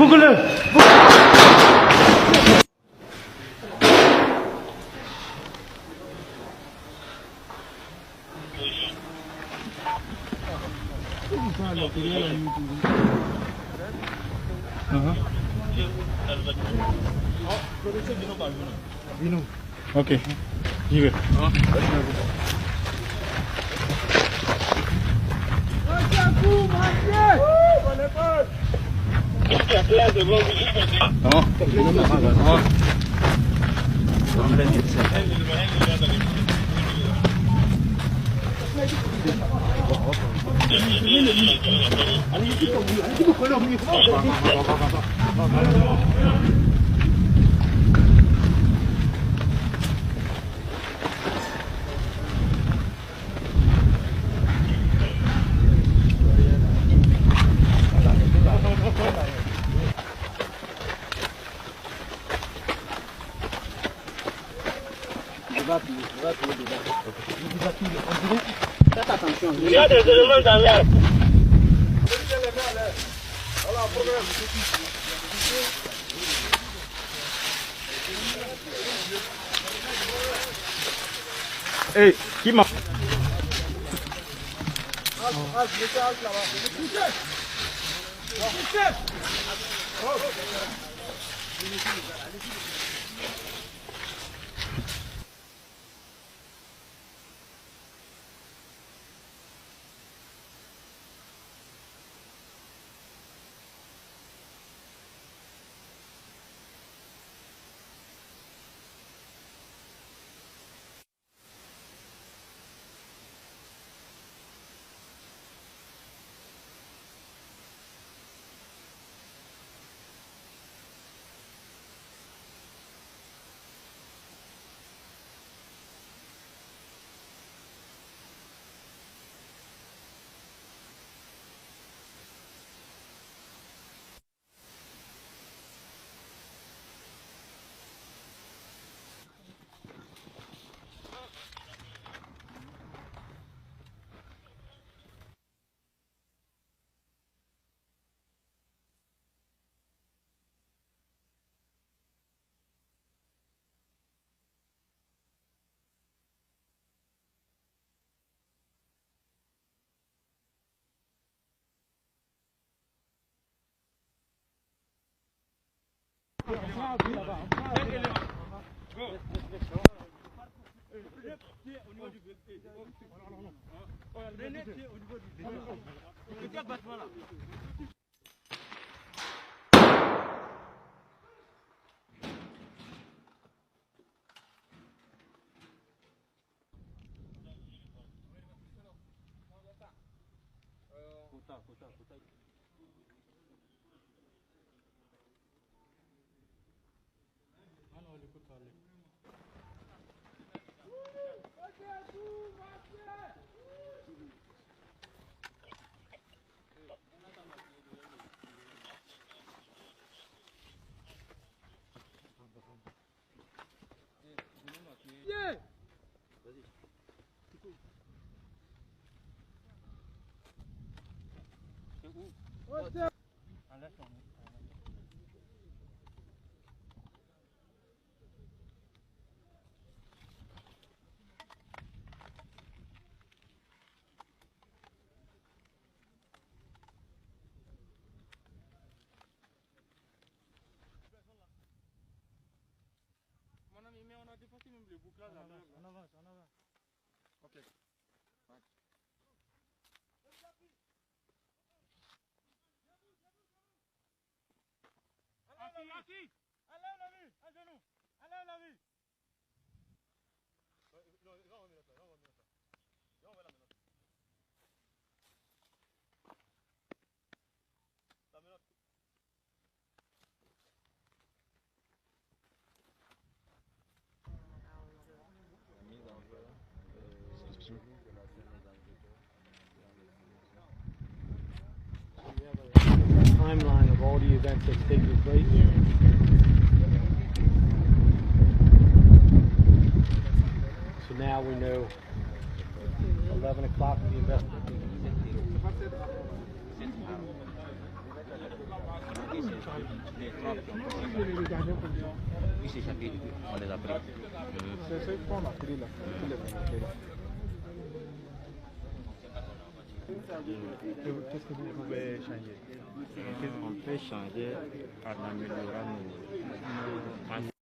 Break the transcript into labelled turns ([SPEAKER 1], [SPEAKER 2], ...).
[SPEAKER 1] Boucle-le. Ok, j'y vais.
[SPEAKER 2] Il y a des éléments dans l'air.
[SPEAKER 1] Hey, qui m'a...
[SPEAKER 3] Mais on a dépassé même le bouclage. On avance, on avance. Ok. Assis. Allez, on l'a vu. À genoux. Allez, on l'a vu. Non, on va mettre ça. On va la mettre. La menotte.
[SPEAKER 1] Timeline of all the events that's taking place. So now we know 11 o'clock the investigation.
[SPEAKER 4] les 30 qui ont puis ces chapitres, on les a pris.
[SPEAKER 3] C'est ce qu'on a pris là.
[SPEAKER 5] Qu'est-ce que vous pouvez changer?
[SPEAKER 4] On peut changer en améliorant nos